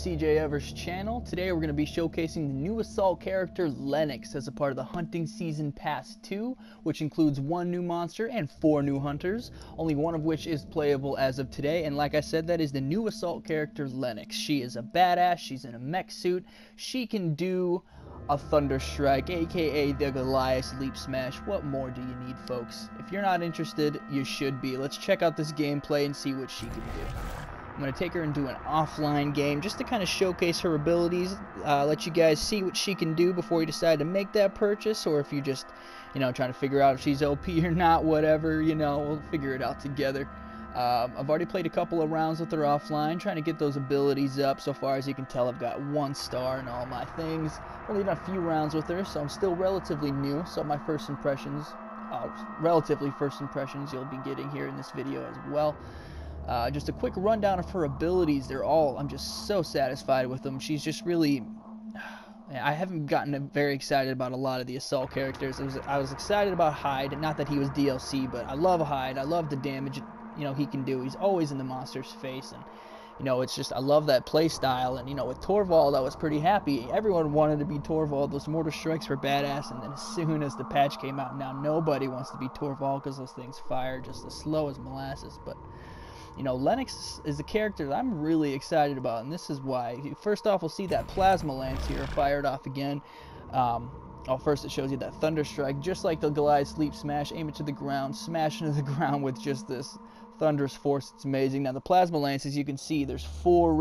CJ Evers channel. Today we're going to be showcasing the new Assault character Lennox as a part of the Hunting Season Pass 2, which includes 1 new monster and 4 new hunters, only one of which is playable as of today. And like I said, that is the new Assault character Lennox. She is a badass, she's in a mech suit, she can do a Thunder Strike, aka the Goliath Leap Smash. What more do you need, folks? If you're not interested, you should be. Let's check out this gameplay and see what she can do. I'm going to take her into an offline game just to kind of showcase her abilities, let you guys see what she can do before you decide to make that purchase, or if you just, trying to figure out if she's OP or not, whatever, we'll figure it out together. I've already played a couple of rounds with her offline, trying to get those abilities up. So far, as you can tell, I've got 1 star in all my things. Only done a few rounds with her, so I'm still relatively new. So my first impressions, relatively first impressions, you'll be getting here in this video as well. Just a quick rundown of her abilities. I'm just so satisfied with them. She's just really, I haven't gotten very excited about a lot of the Assault characters. I was excited about Hyde, not that he was DLC, but I love Hyde. I love the damage, he can do. He's always in the monster's face, and, it's just, I love that play style. And, with Torvald, I was pretty happy. Everyone wanted to be Torvald. Those mortar strikes were badass, and then as soon as the patch came out, now nobody wants to be Torvald because those things fire just as slow as molasses. But Lennox is a character that I'm really excited about, and this is why. First off, we'll see that Plasma Lance here fired off again. First it shows you that Thunder Strike, just like the Goliath Leap Smash, aim it to the ground, smash into the ground with just this thunderous force. It's amazing. Now the Plasma Lance, as you can see, there's 4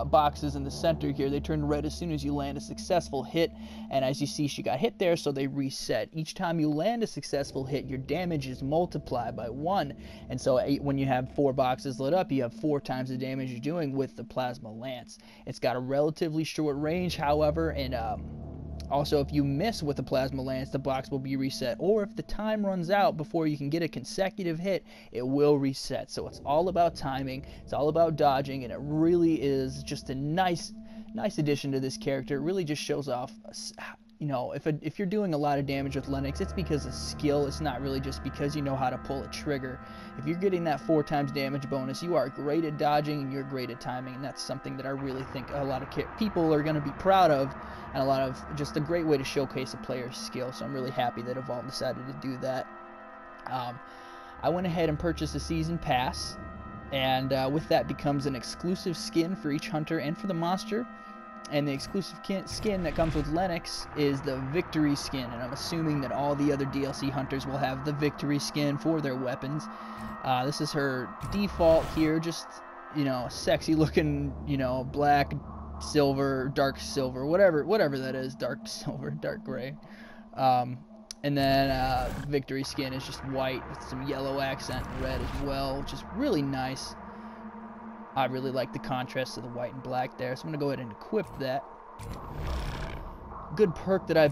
boxes in the center here. They turn red as soon as you land a successful hit, and as you see, she got hit there, so they reset. Each time you land a successful hit, your damage is multiplied by 1, and so when you have 4 boxes lit up, you have 4 times the damage you're doing with the Plasma Lance. It's got a relatively short range, however, and also, if you miss with the Plasma Lance, the box will be reset. Or if the time runs out before you can get a consecutive hit, it will reset. So it's all about timing, it's all about dodging, and it really is just a nice addition to this character. It really just shows off, if you're doing a lot of damage with Lennox, it's because of skill. It's not really just because you know how to pull a trigger. If you're getting that 4 times damage bonus, you are great at dodging and you're great at timing, and that's something that I really think a lot of people are going to be proud of, and just a great way to showcase a player's skill. So I'm really happy that Evolve decided to do that. I went ahead and purchased a season pass, and with that becomes an exclusive skin for each hunter and for the monster. And the exclusive skin that comes with Lennox is the Victory skin, and I'm assuming that all the other DLC hunters will have the Victory skin for their weapons. This is her default here, just, sexy looking, black, silver, dark silver, whatever that is, dark silver, dark gray. And then Victory skin is just white with some yellow accent and red as well, which is really nice. I really like the contrast to the white and black there, so I'm going to go ahead and equip that. Good perk that I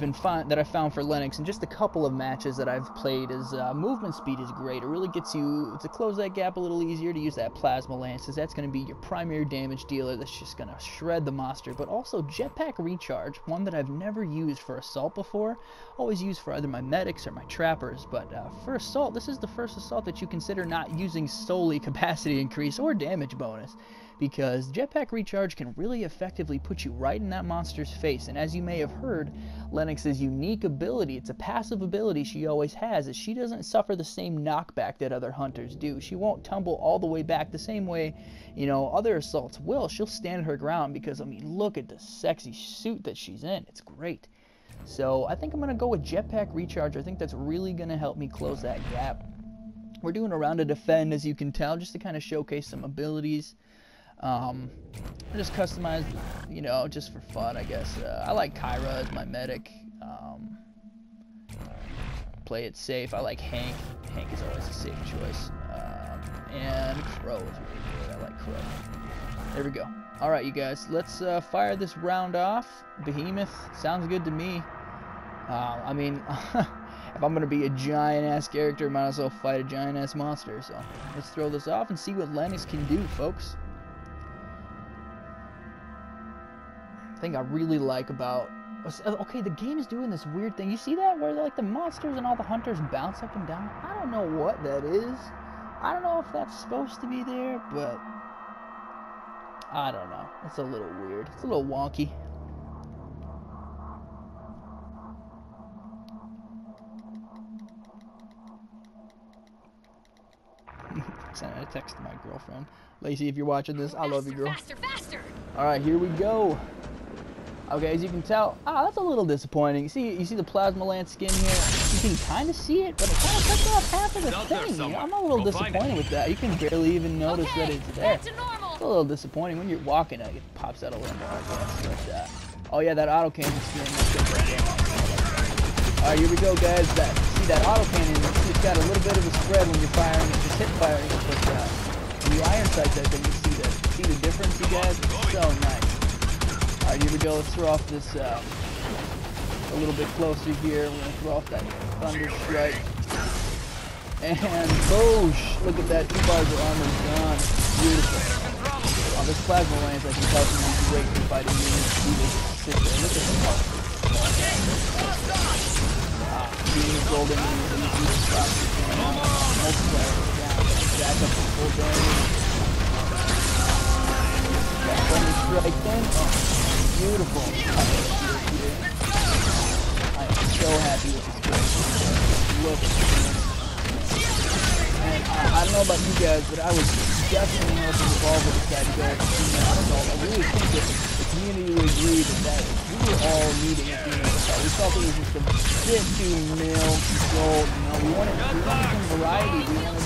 found for Lennox in just a couple of matches that I've played is movement speed is great. It really gets you to close that gap a little easier, to use that Plasma Lance, because that's going to be your primary damage dealer that's just going to shred the monster. But also Jetpack Recharge, one that I've never used for Assault before. Always used for either my medics or my trappers, but for Assault, this is the first Assault that you consider not using solely capacity increase or damage bonus, because Jetpack Recharge can really effectively put you right in that monster's face. And as you may have heard, Lennox's unique ability, it's a passive ability she always has, is she doesn't suffer the same knockback that other hunters do. She won't tumble all the way back the same way, other Assaults will. She'll stand her ground because, look at the sexy suit that she's in. It's great. So I think I'm going to go with Jetpack Recharge. I think that's really going to help me close that gap. We're doing a round of defend, as you can tell, just to kind of showcase some abilities. I just customized, just for fun, I guess. I like Kyra as my medic. Play it safe. I like Hank. Hank is always a safe choice. And Crow is really good. I like Crow. There we go. Alright, you guys. Let's fire this round off. Behemoth sounds good to me. If I'm going to be a giant-ass character, might as well fight a giant-ass monster. So let's throw this off and see what Lennox can do, folks. Thing I really like about, okay, the game is doing this weird thing. You see that, where like the monsters and all the hunters bounce up and down? I don't know what that is. I don't know if that's supposed to be there, but I don't know. It's a little weird. It's a little wonky. Sent a text to my girlfriend. Lacey, if you're watching this, I love you, girl. Faster, faster. All right, here we go. Okay, as you can tell, that's a little disappointing. You see the plasma lance skin here? You can kind of see it, but it kind of cuts off half of the thing. You know, I'm a little disappointed with that. You can barely even notice that it's there. Back to normal. It's a little disappointing when you're walking. It pops out a little more, I guess. But, oh yeah, that auto cannon skin. All right, here we go, guys. See that auto cannon? It's got a little bit of a spread when you're firing. It's just hip firing. But when you iron sight that thing, you see the difference, you guys? It's so nice. Alright, here we go. Let's throw off this a little bit closer here. We're going to throw off that Thunder Strike. And boosh! Look at that. 2 bars of armor gone. Beautiful. Oh, this plasma lance, I can tell from these weight for fighting units. They just sit there. Look at them all. Being golden and stop multiplier down. Jack up the full damage. Got Thunder Strike then. Oh. Beautiful. I am so happy with this character. Look at this. And I don't know about you guys, but I was definitely hoping Revolver decided to go with the female assault. I really think that the community would agree that we were all needing a female assault. We felt it was just a bit too male controlled. You know, we wanted some variety. We wanted,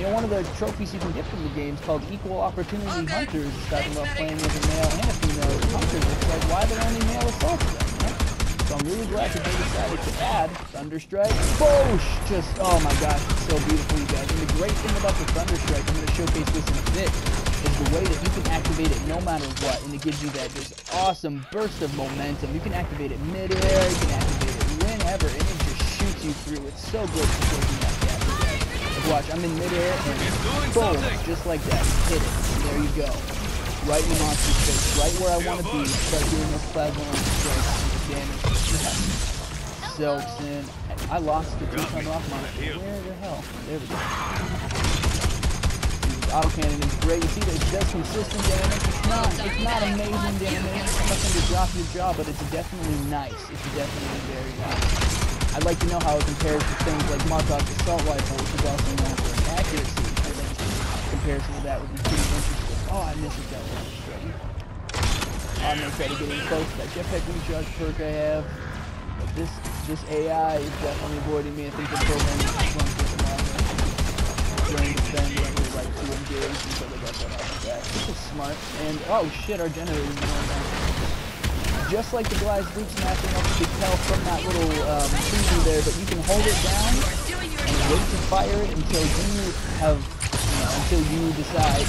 one of the trophies you can get from the game is called Equal Opportunity Hunters. It's talking about playing with a male and a female hunters. It's like, why are there only male assaults then, right? So I'm really glad that they decided to add Thunder Strike. Boosh! Just, oh my gosh, it's so beautiful, you guys. And the great thing about the Thunder Strike, I'm going to showcase this in a bit, is the way that you can activate it no matter what. And it gives you that just awesome burst of momentum. You can activate it mid-air, you can activate it whenever, and it just shoots you through. It's so good for taking that gap. Watch, I'm in midair and boom, just like that, hit it. There you go. Right in the monster's face, right where I want to be. Start doing this plasma strikes with the damage. Soaks in. I lost the 2-ton rock monster. Where the hell? There we go. Auto cannon is great. You see that it does consistent damage. It's not amazing damage. It's nothing to drop your jaw, but it's definitely nice. It's definitely very nice. I'd like to know how it compares to things like Markov's assault rifle, which is also known for its accuracy. I think comparison to that would be pretty interesting. Oh, I missed that one straight. I'm gonna try to get in close to that jetpack recharge perk I have. But this AI is definitely avoiding me. I think the program is just runs with the marker. Trying to defend when we're like 2 engaged until they got that off the back. This is smart. And oh shit, our generator is going down. Just like the Goliath Brute Smasher, you can tell from that little preview there, but you can hold it down and wait to fire it until you have, until you decide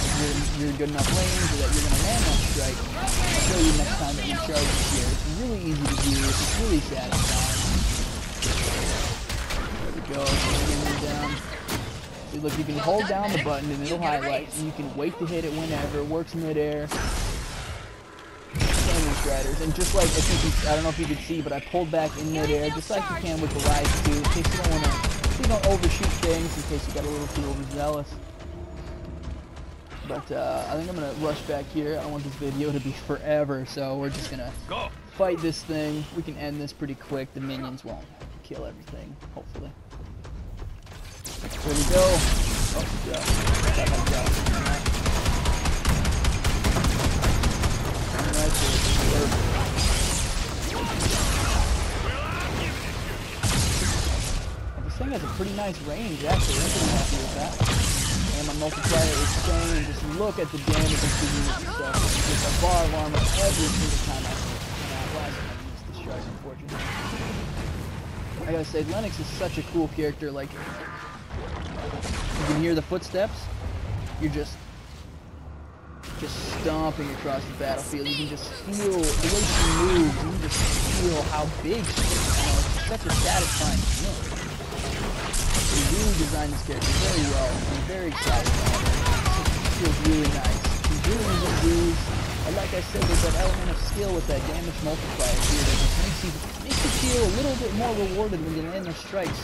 you're good enough range or that you're going to land that strike. I'll show you next time that you charge it here. It's really easy to do. It's really satisfying. There we go. Down. See, look, you can hold down the button and it'll highlight, and you can wait to hit it whenever. It works midair. Riders. And just like, I don't know if you could see, but I pulled back in midair, just like you can with the Rise 2, in case you don't want to, you don't overshoot things, in case you got a little too overzealous. But I think I'm going to rush back here. I don't want this video to be forever, so we're just going to fight this thing. We can end this pretty quick. The minions won't kill everything, hopefully. There we go. Oh, yeah. This thing has a pretty nice range, actually. I'm pretty happy with that. And my multiplier is insane. Just look at the damage of the units and stuff. It's just a bar of armor every single time I hit. And last time I used the strike, unfortunately. I gotta say, Lennox is such a cool character. Like, you can hear the footsteps. You're just stomping across the battlefield. You can just feel the way she moves. You can just feel how big she is. It's such a satisfying feeling. They really designed this character very well. I'm very excited about it. It feels really nice. She's really easy to use. And like I said, there's that element of skill with that damage multiplier here that just makes you feel a little bit more rewarded when you land those strikes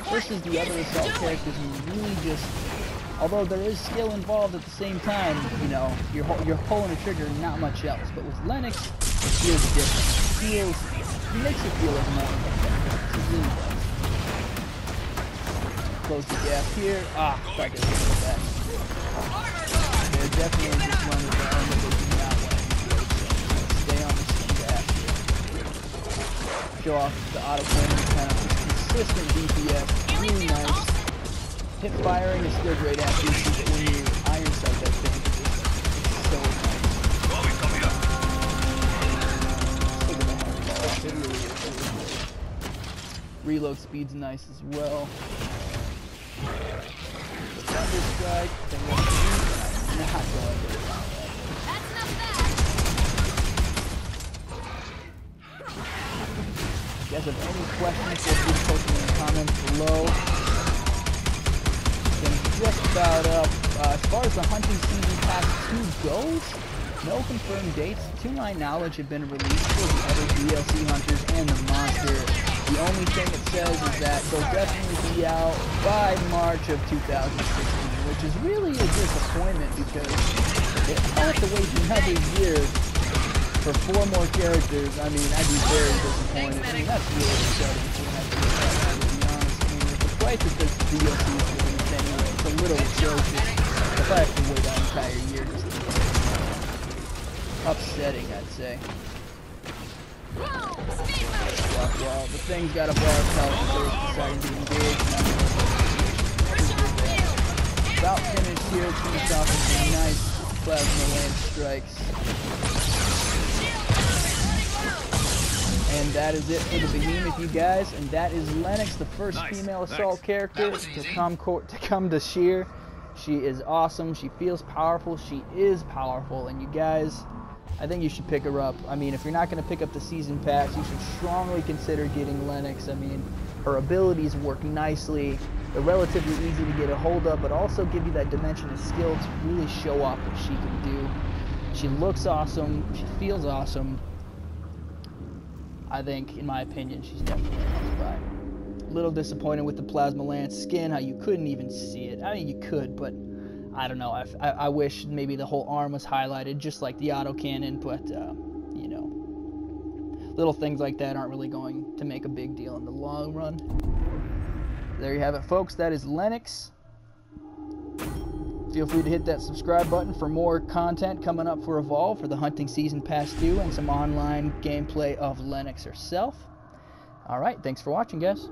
versus the other assault characters, and you really just Although there is skill involved at the same time, you know, you're pulling a trigger and not much else. But with Lennox, it feels different. It makes it feel like more effective. It really does. Close the gap here. Ah, thought they were going back. They're definitely just running down, but they do not want to engage. So stay on this gap here. Show off the auto cannon, kind of consistent DPS. Really nice. Hip firing is still great accuracy, but when you iron sight that thing, it's so nice. Look at the handball. It really is really good. Reload speed's nice as well. The Thunder Strike, then what I'm not going to do. That's not bad. If you guys have any questions, feel free to post them in the comments below. Just about up. As far as the hunting season pass 2 goes, no confirmed dates. To my knowledge, have been released for the other DLC hunters and the monster. The only thing it says is that they'll definitely be out by March of 2016, which is really a disappointment because if I have to wait another year for 4 more characters, I mean, I'd be very disappointed. I mean, that's really upsetting to be honest. I mean, with the price of this DLC is released anyway, it's a little atrocious. If I have to wait an entire year, just upsetting, I'd say. Well, the thing's got a bar of health, so it's deciding to engage. About finished here, finish off with some nice plasma lance strikes. And that is it for the behemoth, you guys. And that is Lennox, the first female assault character to come to Sheer. She is awesome. She feels powerful. She is powerful. And you guys, I think you should pick her up. I mean, if you're not going to pick up the season pass, you should strongly consider getting Lennox. I mean, her abilities work nicely. They're relatively easy to get a hold of, but also give you that dimension of skill to really show off what she can do. She looks awesome. She feels awesome. I think, in my opinion, she's definitely a must-buy. A little disappointed with the Plasma Lance skin, how you couldn't even see it. I mean, you could, but I don't know. I wish maybe the whole arm was highlighted, just like the autocannon, but, you know, little things like that aren't really going to make a big deal in the long run. There you have it, folks. That is Lennox. Feel free to hit that subscribe button for more content coming up for Evolve for the Hunting Season Pass 2 and some online gameplay of Lennox herself. Alright, thanks for watching, guys.